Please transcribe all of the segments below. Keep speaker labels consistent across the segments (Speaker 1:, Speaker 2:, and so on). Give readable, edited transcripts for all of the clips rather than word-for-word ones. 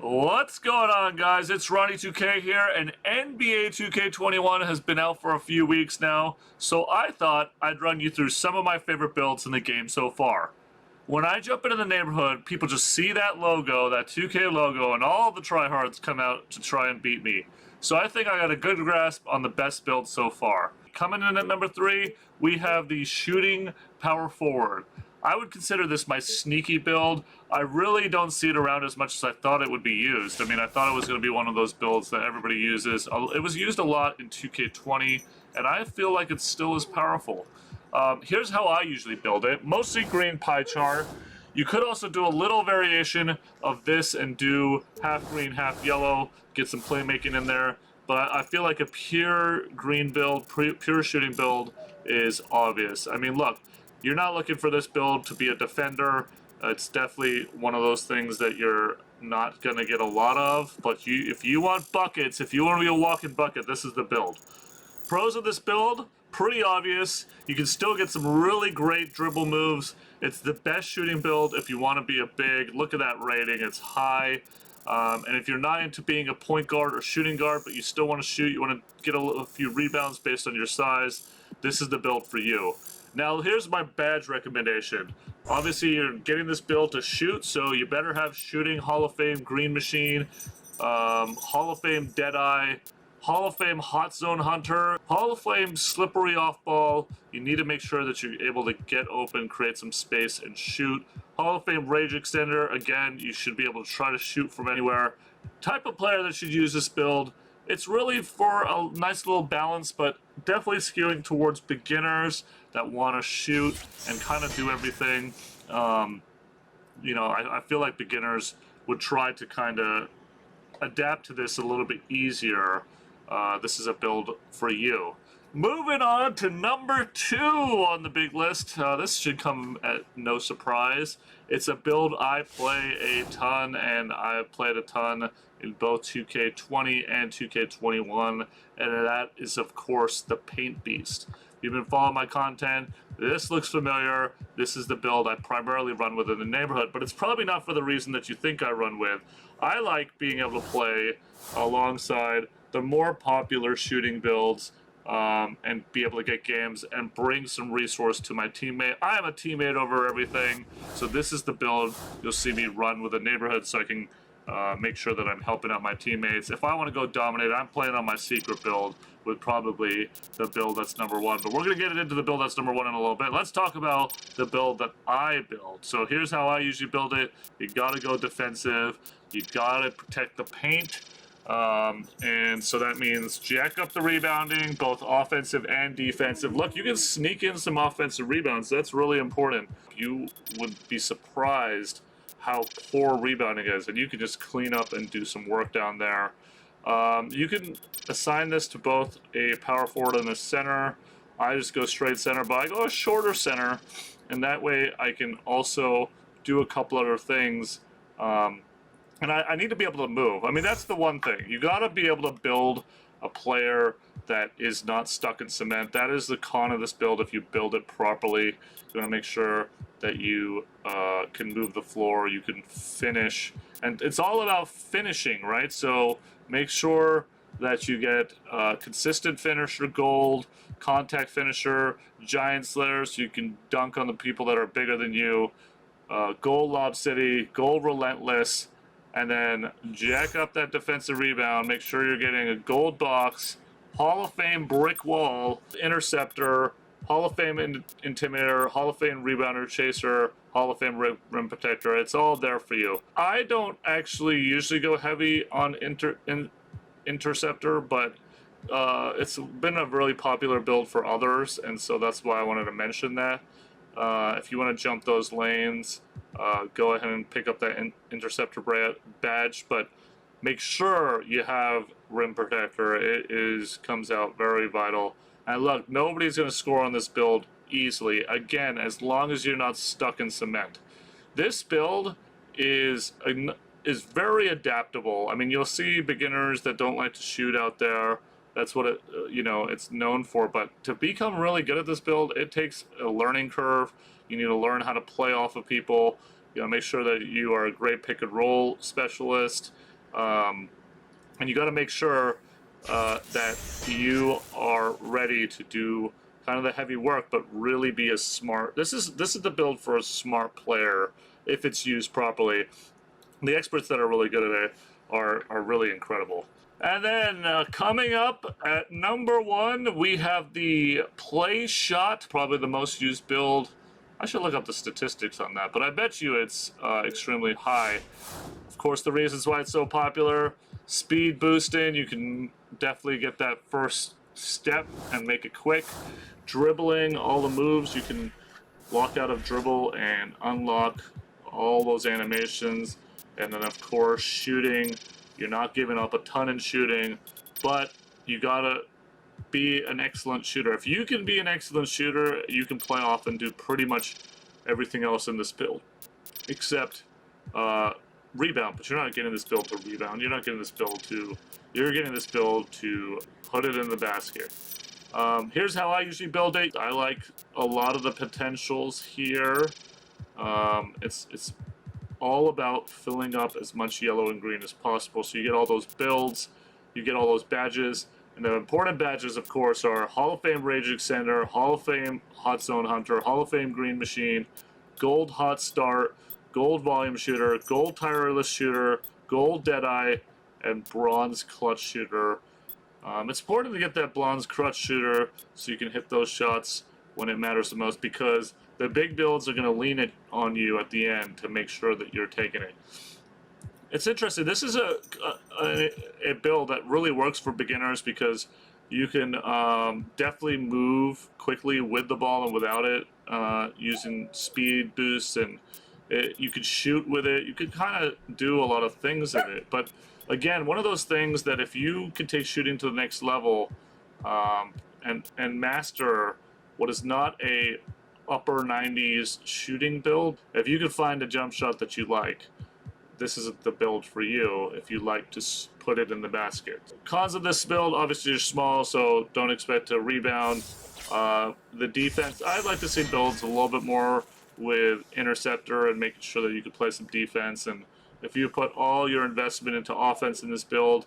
Speaker 1: What's going on, guys? It's Ronnie2K here, and NBA 2K21 has been out for a few weeks now, so I thought I'd run you through some of my favorite builds in the game so far. When I jump into the neighborhood, people just see that logo, that 2K logo, and all the tryhards come out to try and beat me. So I think I got a good grasp on the best build so far. Coming in at number 3, we have the shooting power forward. I would consider this my sneaky build. I really don't see it around as much as I thought it would be used. I mean, I thought it was going to be one of those builds that everybody uses. It was used a lot in 2K20, and I feel like it still is powerful. Here's how I usually build it. Mostly green pie chart. You could also do a little variation of this and do half green, half yellow. Get some playmaking in there. But I feel like a pure green build, pure shooting build is obvious. I mean, look. You're not looking for this build to be a defender. It's definitely one of those things that you're not going to get a lot of. But if you want buckets, if you want to be a walking bucket, this is the build. Pros of this build, pretty obvious. You can still get some really great dribble moves. It's the best shooting build if you want to be a big. Look at that rating. It's high. And if you're not into being a point guard or shooting guard, but you still want to shoot, you want to get a few rebounds based on your size, this is the build for you. Now, here's my badge recommendation. Obviously, you're getting this build to shoot, so you better have shooting Hall of Fame Green Machine, Hall of Fame Deadeye, Hall of Fame Hot Zone Hunter, Hall of Fame Slippery Off Ball. You need to make sure that you're able to get open, create some space, and shoot. Hall of Fame Rage Extender, again, you should be able to try to shoot from anywhere. Type of player that should use this build. It's really for a nice little balance, but definitely skewing towards beginners that want to shoot and kind of do everything. You know, I feel like beginners would try to kind of adapt to this a little bit easier. This is a build for you. Moving on to number 2 on the big list. This should come at no surprise. It's a build I play a ton, and I've played a ton in both 2K20 and 2K21, and that is, of course, the Paint Beast. You've been following my content. This looks familiar. This is the build I primarily run with in the neighborhood, but it's probably not for the reason that you think I run with. I like being able to play alongside the more popular shooting builds, and be able to get games and bring some resource to my teammate. I am a teammate over everything, so this is the build you'll see me run with the neighborhood, so I can make sure that I'm helping out my teammates. If I want to go dominate, I'm playing on my secret build with probably the build that's number 1. But we're going to get into the build that's number 1 in a little bit. Let's talk about the build that I build. So here's how I usually build it. You got to go defensive. You got to protect the paint. And so that means jack up the rebounding, both offensive and defensive. Look, you can sneak in some offensive rebounds. That's really important. You would be surprised how poor rebounding is, and you can just clean up and do some work down there. You can assign this to both a power forward and a center. I just go straight center, but I go a shorter center, and that way I can also do a couple other things. And I need to be able to move. I mean, that's the one thing. You got to be able to build a player that is not stuck in cement. That is the con of this build. If you build it properly, you want to make sure that you can move the floor, you can finish. And it's all about finishing, right? So make sure that you get consistent finisher gold, contact finisher, giant slayer, so you can dunk on the people that are bigger than you, gold lob city, gold relentless, and then jack up that defensive rebound. Make sure you're getting a gold box, Hall of Fame brick wall, interceptor, Hall of Fame intimidator, Hall of Fame rebounder chaser, Hall of Fame rim protector. It's all there for you. I don't actually usually go heavy on interceptor, but it's been a really popular build for others, and so that's why I wanted to mention that. If you want to jump those lanes, go ahead and pick up that interceptor badge, but make sure you have rim protector. It comes out very vital. And look, nobody's going to score on this build easily, again, as long as you're not stuck in cement. This build is very adaptable. I mean, you'll see beginners that don't like to shoot out there. That's what it, it's known for. But to become really good at this build, it takes a learning curve. You need to learn how to play off of people. Make sure that you are a great pick and roll specialist. And you got to make sure that you are ready to do kind of the heavy work, but really be a smart. This is the build for a smart player if it's used properly. The experts that are really good at it are really incredible. And then coming up at number 1, we have the play shot, probably the most used build. I should look up the statistics on that, but I bet you it's extremely high. Of course, the reasons why it's so popular: speed boosting. You can definitely get that first step and make it quick. Dribbling, all the moves, you can walk out of dribble and unlock all those animations. And then, of course, shooting. You're not giving up a ton in shooting, but you gotta be an excellent shooter. If you can be an excellent shooter, you can play off and do pretty much everything else in this build, except rebound. But you're not getting this build to rebound. You're not getting this build to. You're getting this build to put it in the basket. Here's how I usually build it. I like a lot of the potentials here. It's all about filling up as much yellow and green as possible. So you get all those builds, you get all those badges, and the important badges, of course, are Hall of Fame Rage Extender, Hall of Fame Hot Zone Hunter, Hall of Fame Green Machine, Gold Hot Start, Gold Volume Shooter, Gold Tireless Shooter, Gold Deadeye, and Bronze Clutch Shooter. It's important to get that bronze clutch shooter so you can hit those shots when it matters the most, because the big builds are going to lean it on you at the end to make sure that you're taking it. It's interesting. This is a build that really works for beginners because you can definitely move quickly with the ball and without it, using speed boosts, and you could shoot with it. You could kind of do a lot of things with it. But again, one of those things that if you can take shooting to the next level, and master what is not a upper 90s shooting build, if you can find a jump shot that you like, this is the build for you if you like to put it in the basket. Cons of this build: obviously you're small, so don't expect to rebound. The defense, I'd like to see builds a little bit more with interceptor and making sure that you can play some defense. And if you put all your investment into offense in this build,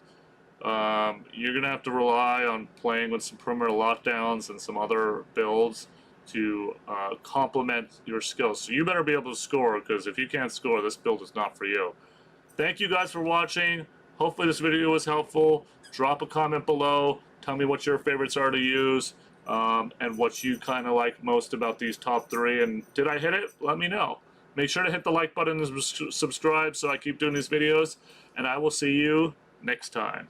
Speaker 1: you're going to have to rely on playing with some perimeter lockdowns and some other builds to complement your skills. So you better be able to score, because if you can't score, this build is not for you. Thank you guys for watching. Hopefully this video was helpful. Drop a comment below. Tell me what your favorites are to use, and what you kind of like most about these top 3. And did I hit it? Let me know. Make sure to hit the like button and subscribe so I keep doing these videos. And I will see you next time.